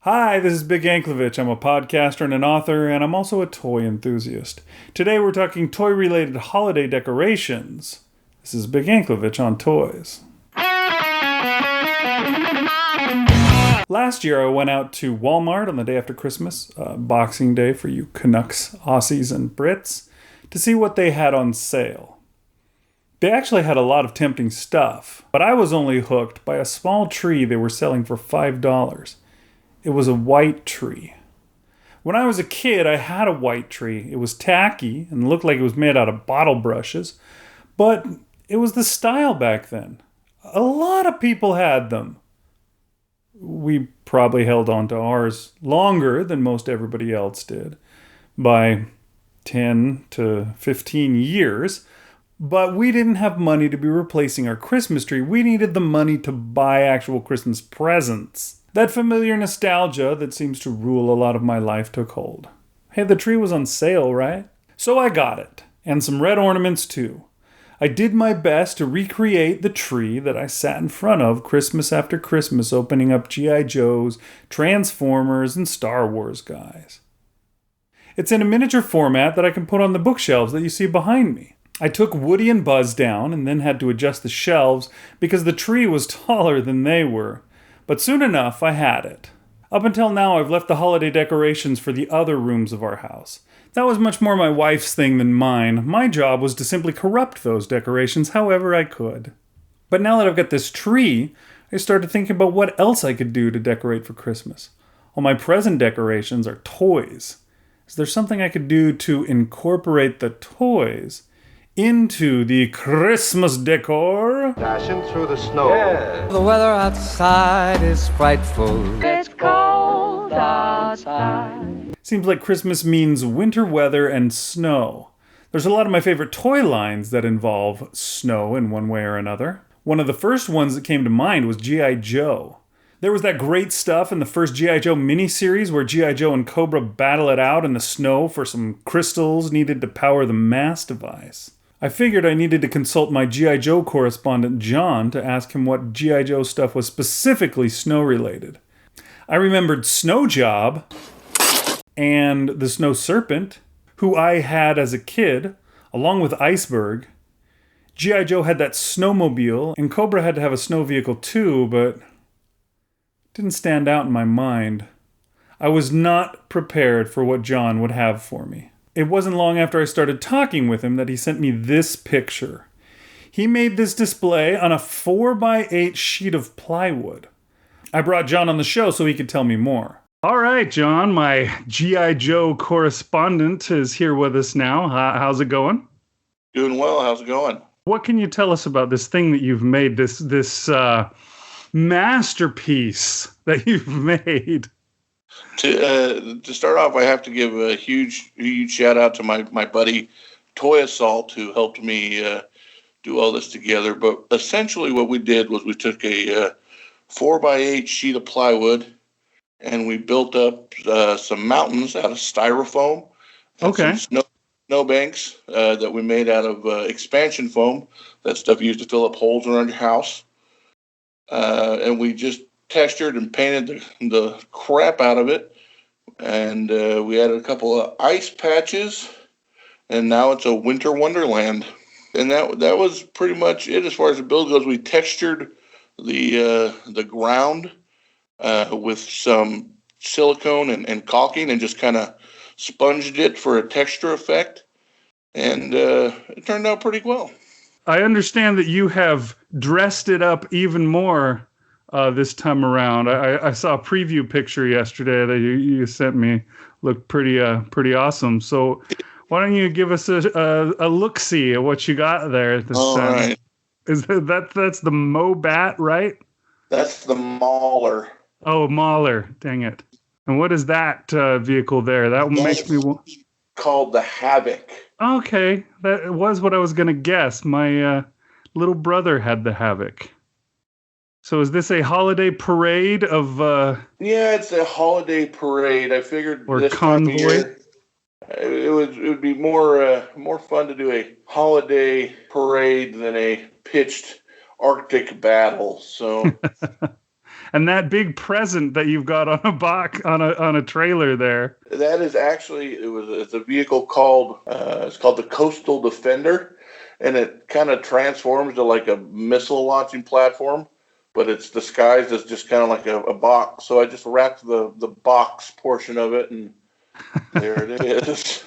Hi, this is Big Anklevich. I'm a podcaster and an author, and I'm also a toy enthusiast. Today we're talking toy-related holiday decorations. This is Big Anklevich on toys. Last year I went out to Walmart on the day after Christmas, Boxing Day for you Canucks, Aussies, and Brits, to see what they had on sale. They actually had a lot of tempting stuff, but I was only hooked by a small tree they were selling for $5. It was a white tree. When I was a kid, I had a white tree. It was tacky and looked like it was made out of bottle brushes, but it was the style back then. A lot of people had them. We probably held on to ours longer than most everybody else did, by 10 to 15 years, but we didn't have money to be replacing our Christmas tree. We needed the money to buy actual Christmas presents. That familiar nostalgia that seems to rule a lot of my life took hold. Hey, the tree was on sale, right? So I got it, and some red ornaments too. I did my best to recreate the tree that I sat in front of Christmas after Christmas, opening up G.I. Joes, Transformers, and Star Wars guys. It's in a miniature format that I can put on the bookshelves that you see behind me. I took Woody and Buzz down and then had to adjust the shelves because the tree was taller than they were. But soon enough, I had it. Up until now, I've left the holiday decorations for the other rooms of our house. That was much more my wife's thing than mine. My job was to simply corrupt those decorations however I could. But now that I've got this tree, I started thinking about what else I could do to decorate for Christmas. All my present decorations are toys. Is there something I could do to incorporate the toys into the Christmas decor? Dashing through the snow. Yeah. The weather outside is frightful. It's cold outside. Seems like Christmas means winter weather and snow. There's a lot of my favorite toy lines that involve snow in one way or another. One of the first ones that came to mind was G.I. Joe. There was that great stuff in the first G.I. Joe miniseries where G.I. Joe and Cobra battle it out in the snow for some crystals needed to power the mass device. I figured I needed to consult my G.I. Joe correspondent, John, to ask him what G.I. Joe stuff was specifically snow-related. I remembered Snow Job and the Snow Serpent, who I had as a kid, along with Iceberg. G.I. Joe had that snowmobile, and Cobra had to have a snow vehicle too, but it didn't stand out in my mind. I was not prepared for what John would have for me. It wasn't long after I started talking with him that he sent me this picture. He made this display on a 4x8 sheet of plywood. I brought John on the show so he could tell me more. All right, John, my G.I. Joe correspondent is here with us now. How's it going? Doing well. How's it going? What can you tell us about this thing that you've made, this masterpiece that you've made? To start off, I have to give a huge shout out to my buddy Toy Assault, who helped me do all this together. But essentially what we did was we took a 4x8 sheet of plywood and we built up some mountains out of styrofoam. Okay. Some snowbanks that we made out of expansion foam. That stuff you used to fill up holes around your house. And we just textured and painted the crap out of it, and we added a couple of ice patches, and now it's a winter wonderland. And that was pretty much it as far as the build goes. We textured the ground with some silicone and caulking, and just kind of sponged it for a texture effect, and it turned out pretty well. I understand that you have dressed it up even more this time around. I saw a preview picture yesterday that you sent me. Looked pretty awesome. So why don't you give us a look-see at what you got there this All time? right. Is that's the Mobat, right? That's the Mauler. Oh, Mauler. Dang it. And what is that vehicle there? That makes me want... Called the Havoc. Okay. That was what I was going to guess. My little brother had the Havoc. So is this a holiday parade of... Yeah, it's a holiday parade. I figured or this convoy? time of year, it would be more fun to do a holiday parade than a pitched Arctic battle. So And that big present that you've got on a box on a trailer there. That is actually it's a vehicle called it's called the Coastal Defender, and it kind of transforms to like a missile launching platform, but it's disguised as just kind of like a box. So I just wrapped the box portion of it, and there it is.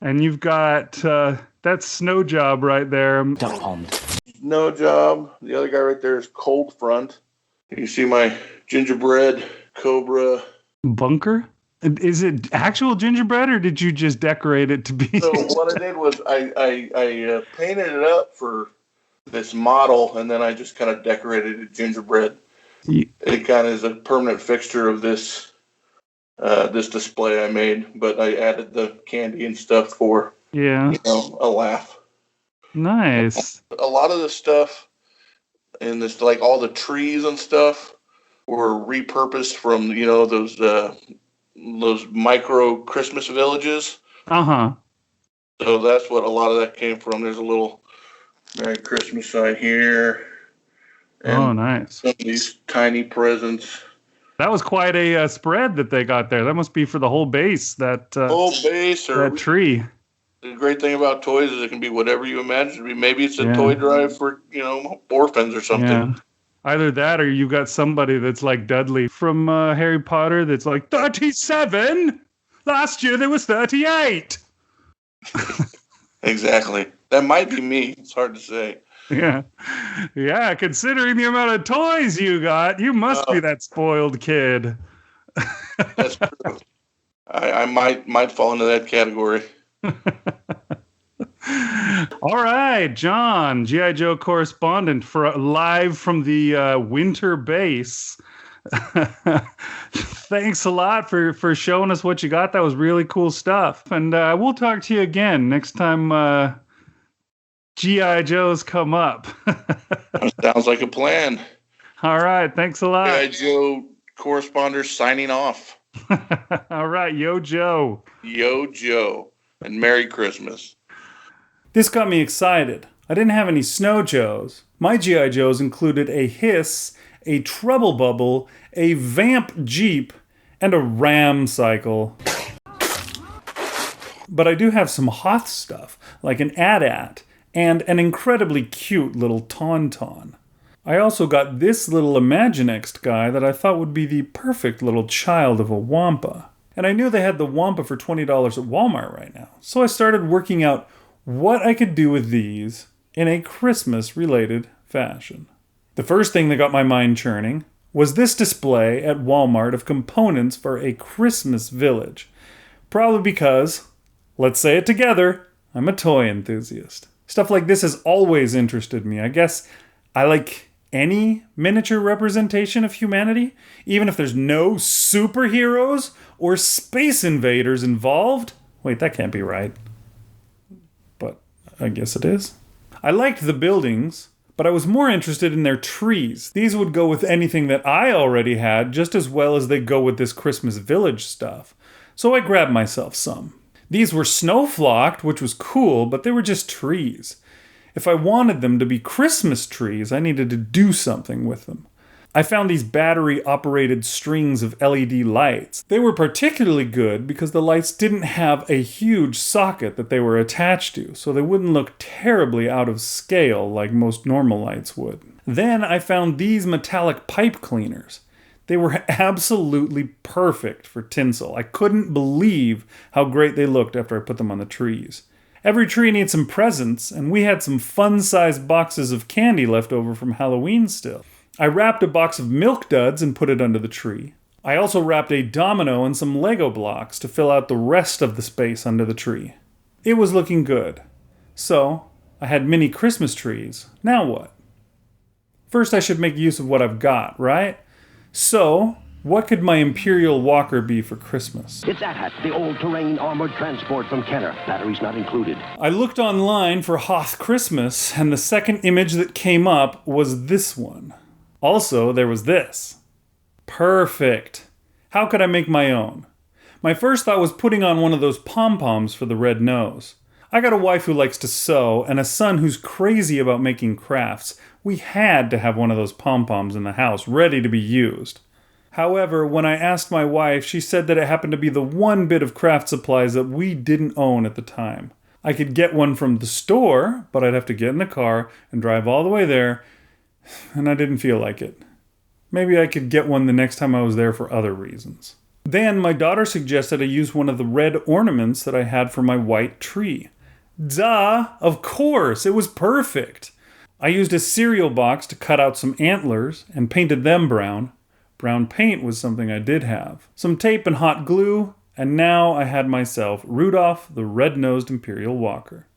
And you've got that's Snow Job right there. Snow Job. The other guy right there is Cold Front. You see my gingerbread Cobra Bunker? Is it actual gingerbread, or did you just decorate it to be? So what I did was I painted it up for this model, and then I just kind of decorated it gingerbread. It kind of is a permanent fixture of this this display I made, but I added the candy and stuff for a laugh. Nice. A lot of the stuff in this, like all the trees and stuff, were repurposed from those micro Christmas villages. Uh-huh. So that's what a lot of that came from. There's a little Merry Christmas sign here. Oh, nice. Some of these tiny presents. That was quite a spread that they got there. That must be for the whole base, that tree. The great thing about toys is it can be whatever you imagine it to be. Maybe it's a toy drive for, orphans or something. Yeah. Either that, or you've got somebody that's like Dudley from Harry Potter that's like, 37? Last year there was 38. Exactly. That might be me. It's hard to say. Yeah. Yeah, considering the amount of toys you got, you must be that spoiled kid. That's true. I might fall into that category. All right, John, G.I. Joe correspondent live from the winter base. Thanks a lot for showing us what you got. That was really cool stuff. And we'll talk to you again next time G.I. Joes come up. Sounds like a plan. All right, thanks a lot. G.I. Joe correspondent signing off. All right, yo Joe. Yo Joe. And Merry Christmas. This got me excited. I didn't have any Snow Joes. My G.I. Joes included a Hiss, a Trouble Bubble, a Vamp Jeep, and a Ram Cycle. But I do have some Hoth stuff, like an AT-AT, and an incredibly cute little Tauntaun. I also got this little Imaginext guy that I thought would be the perfect little child of a Wampa. And I knew they had the Wampa for $20 at Walmart right now. So I started working out what I could do with these in a Christmas-related fashion. The first thing that got my mind churning was this display at Walmart of components for a Christmas village. Probably because, let's say it together, I'm a toy enthusiast. Stuff like this has always interested me. I guess I like any miniature representation of humanity, even if there's no superheroes or space invaders involved. Wait, that can't be right. But I guess it is. I liked the buildings, but I was more interested in their trees. These would go with anything that I already had just as well as they go with this Christmas village stuff. So I grabbed myself some. These were snow-flocked, which was cool, but they were just trees. If I wanted them to be Christmas trees, I needed to do something with them. I found these battery-operated strings of LED lights. They were particularly good because the lights didn't have a huge socket that they were attached to, so they wouldn't look terribly out of scale like most normal lights would. Then I found these metallic pipe cleaners. They were absolutely perfect for tinsel. I couldn't believe how great they looked after I put them on the trees. Every tree needs some presents, and we had some fun-sized boxes of candy left over from Halloween still. I wrapped a box of Milk Duds and put it under the tree. I also wrapped a domino and some Lego blocks to fill out the rest of the space under the tree. It was looking good. So, I had mini Christmas trees. Now what? First, I should make use of what I've got, right? So, what could my Imperial Walker be for Christmas? It's AT-AT, the all-terrain armored transport from Kenner. Batteries not included. I looked online for Hoth Christmas, and the second image that came up was this one. Also, there was this. Perfect. How could I make my own? My first thought was putting on one of those pom-poms for the red nose. I got a wife who likes to sew and a son who's crazy about making crafts. We had to have one of those pom-poms in the house, ready to be used. However, when I asked my wife, she said that it happened to be the one bit of craft supplies that we didn't own at the time. I could get one from the store, but I'd have to get in the car and drive all the way there, and I didn't feel like it. Maybe I could get one the next time I was there for other reasons. Then my daughter suggested I use one of the red ornaments that I had for my white tree. Duh! Of course! It was perfect! I used a cereal box to cut out some antlers and painted them brown. Brown paint was something I did have. Some tape and hot glue, and now I had myself Rudolph the Red-Nosed Imperial Walker.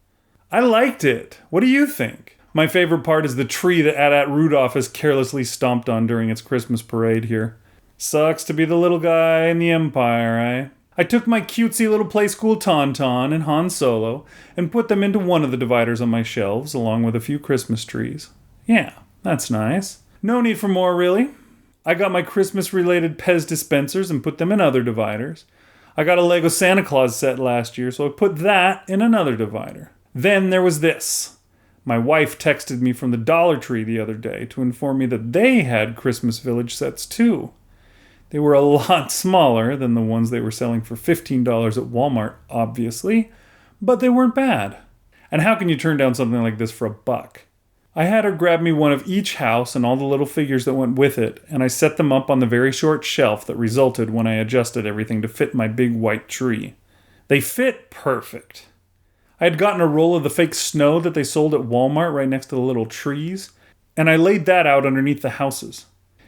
I liked it! What do you think? My favorite part is the tree that AT-AT Rudolph has carelessly stomped on during its Christmas parade here. Sucks to be the little guy in the Empire, eh? I took my cutesy little play school Tauntaun and Han Solo and put them into one of the dividers on my shelves along with a few Christmas trees. Yeah, that's nice. No need for more, really. I got my Christmas-related Pez dispensers and put them in other dividers. I got a Lego Santa Claus set last year, so I put that in another divider. Then there was this. My wife texted me from the Dollar Tree the other day to inform me that they had Christmas Village sets too. They were a lot smaller than the ones they were selling for $15 at Walmart, obviously, but they weren't bad. And how can you turn down something like this for $1? I had her grab me one of each house and all the little figures that went with it, and I set them up on the very short shelf that resulted when I adjusted everything to fit my big white tree. They fit perfect. I had gotten a roll of the fake snow that they sold at Walmart right next to the little trees, and I laid that out underneath the houses.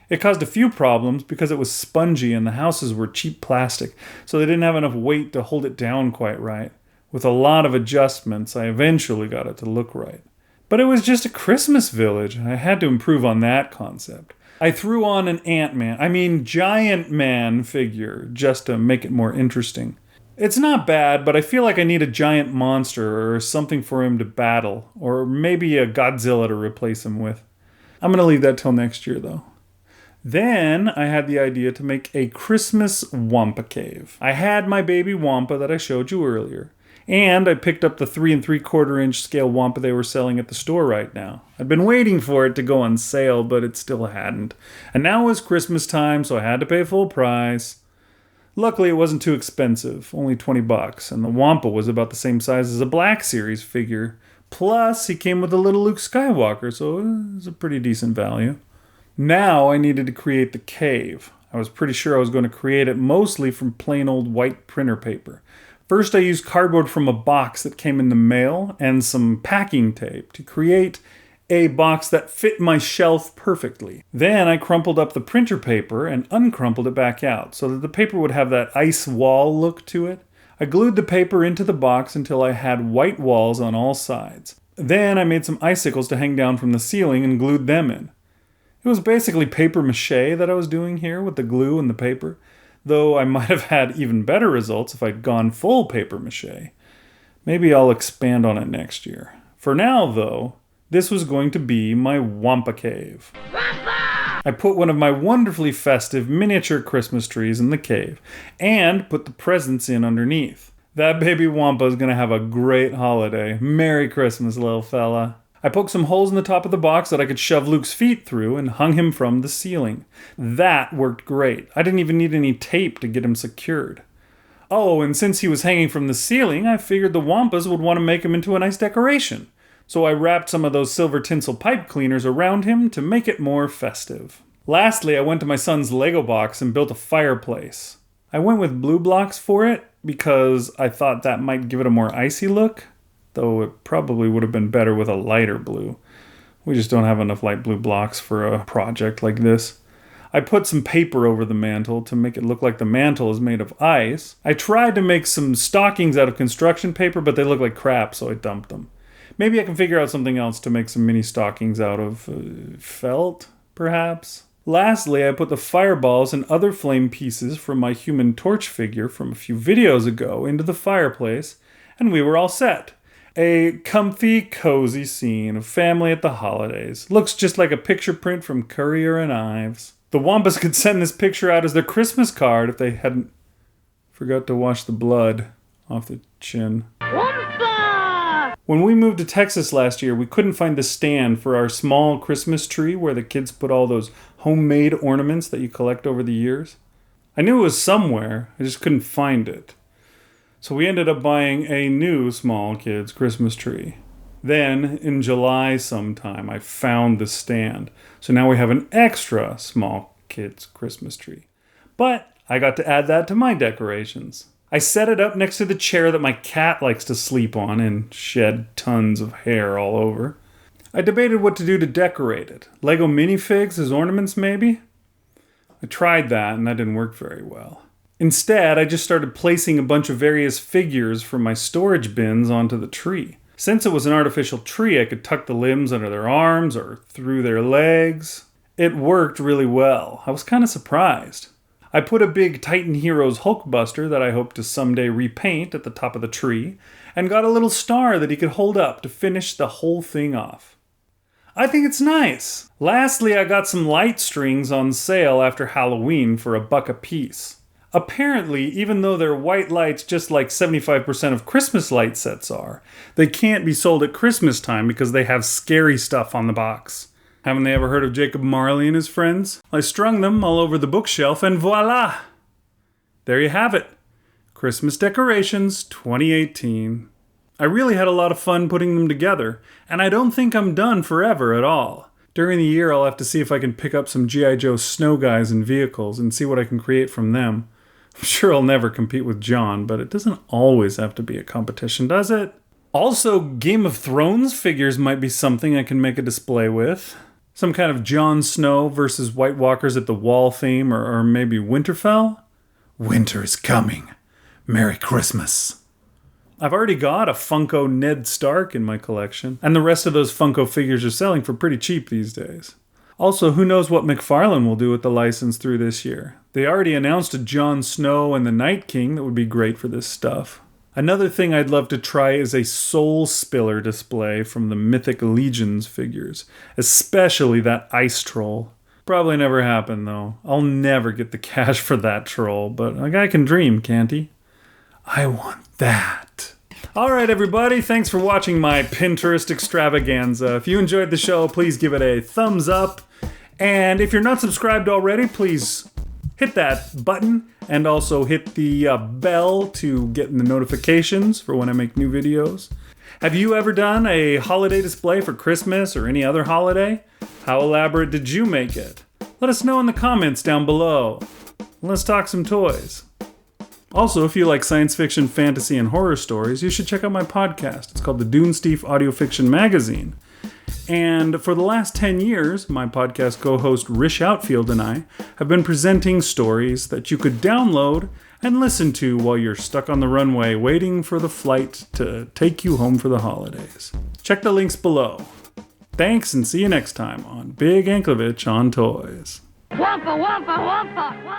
It caused a few problems because it was spongy and the houses were cheap plastic, so they didn't have enough weight to hold it down quite right. With a lot of adjustments, I eventually got it to look right. But it was just a Christmas village, and I had to improve on that concept. I threw on an Giant Man figure just to make it more interesting. It's not bad, but I feel like I need a giant monster or something for him to battle, or maybe a Godzilla to replace him with. I'm going to leave that till next year, though. Then I had the idea to make a Christmas Wampa cave. I had my baby Wampa that I showed you earlier, and I picked up the 3 3/4 inch scale Wampa they were selling at the store right now. I'd been waiting for it to go on sale, but it still hadn't. And now it was Christmas time, so I had to pay full price. Luckily, it wasn't too expensive, only $20, and the Wampa was about the same size as a Black Series figure. Plus, he came with a little Luke Skywalker, so it was a pretty decent value. Now I needed to create the cave. I was pretty sure I was going to create it mostly from plain old white printer paper. First, I used cardboard from a box that came in the mail and some packing tape to create a box that fit my shelf perfectly. Then I crumpled up the printer paper and uncrumpled it back out so that the paper would have that ice wall look to it. I glued the paper into the box until I had white walls on all sides. Then I made some icicles to hang down from the ceiling and glued them in. It was basically paper mache that I was doing here with the glue and the paper, though I might have had even better results if I'd gone full paper mache. Maybe I'll expand on it next year. For now, though, this was going to be my Wampa cave. Wampa! I put one of my wonderfully festive miniature Christmas trees in the cave and put the presents in underneath. That baby Wampa is going to have a great holiday. Merry Christmas, little fella. I poked some holes in the top of the box that I could shove Luke's feet through and hung him from the ceiling. That worked great. I didn't even need any tape to get him secured. Oh, and since he was hanging from the ceiling, I figured the Wampas would want to make him into a nice decoration. So I wrapped some of those silver tinsel pipe cleaners around him to make it more festive. Lastly, I went to my son's Lego box and built a fireplace. I went with blue blocks for it because I thought that might give it a more icy look, though it probably would have been better with a lighter blue. We just don't have enough light blue blocks for a project like this. I put some paper over the mantle to make it look like the mantle is made of ice. I tried to make some stockings out of construction paper, but they look like crap, so I dumped them. Maybe I can figure out something else to make some mini stockings out of felt, perhaps. Lastly, I put the fireballs and other flame pieces from my Human Torch figure from a few videos ago into the fireplace, and we were all set. A comfy, cozy scene of family at the holidays. Looks just like a picture print from Currier and Ives. The Wampas could send this picture out as their Christmas card if they hadn't forgot to wash the blood off the chin. Wampa! When we moved to Texas last year, we couldn't find the stand for our small Christmas tree where the kids put all those homemade ornaments that you collect over the years. I knew it was somewhere, I just couldn't find it. So we ended up buying a new small kids Christmas tree. Then, in July sometime, I found the stand. So now we have an extra small kids Christmas tree. But I got to add that to my decorations. I set it up next to the chair that my cat likes to sleep on and shed tons of hair all over. I debated what to do to decorate it. Lego minifigs as ornaments, maybe? I tried that and that didn't work very well. Instead, I just started placing a bunch of various figures from my storage bins onto the tree. Since it was an artificial tree, I could tuck the limbs under their arms or through their legs. It worked really well. I was kind of surprised. I put a big Titan Heroes Hulkbuster that I hope to someday repaint at the top of the tree, and got a little star that he could hold up to finish the whole thing off. I think it's nice. Lastly, I got some light strings on sale after Halloween for $1 a piece. Apparently, even though they're white lights just like 75% of Christmas light sets are, they can't be sold at Christmas time because they have scary stuff on the box. Haven't they ever heard of Jacob Marley and his friends? I strung them all over the bookshelf and voila! There you have it. Christmas decorations 2018. I really had a lot of fun putting them together, and I don't think I'm done forever at all. During the year, I'll have to see if I can pick up some G.I. Joe snow guys and vehicles and see what I can create from them. I'm sure I'll never compete with John, but it doesn't always have to be a competition, does it? Also, Game of Thrones figures might be something I can make a display with. Some kind of Jon Snow versus White Walkers at the Wall theme, or maybe Winterfell? Winter is coming. Merry Christmas. I've already got a Funko Ned Stark in my collection, and the rest of those Funko figures are selling for pretty cheap these days. Also, who knows what McFarlane will do with the license through this year. They already announced a Jon Snow and the Night King that would be great for this stuff. Another thing I'd love to try is a Soul Spiller display from the Mythic Legions figures, especially that Ice Troll. Probably never happen though. I'll never get the cash for that troll, but a guy can dream, can't he? I want that. Alright everybody, thanks for watching my Pinterest extravaganza. If you enjoyed the show, please give it a thumbs up. And if you're not subscribed already, please hit that button and also hit the bell to get the notifications for when I make new videos. Have you ever done a holiday display for Christmas or any other holiday? How elaborate did you make it? Let us know in the comments down below. Let's talk some toys. Also, if you like science fiction, fantasy, and horror stories, you should check out my podcast. It's called the Dunesteef Audio Fiction Magazine. And for the last 10 years, my podcast co-host Rish Outfield and I have been presenting stories that you could download and listen to while you're stuck on the runway waiting for the flight to take you home for the holidays. Check the links below. Thanks, and see you next time on Big Anklevich on Toys. Wampa, wampa, wampa, wampa.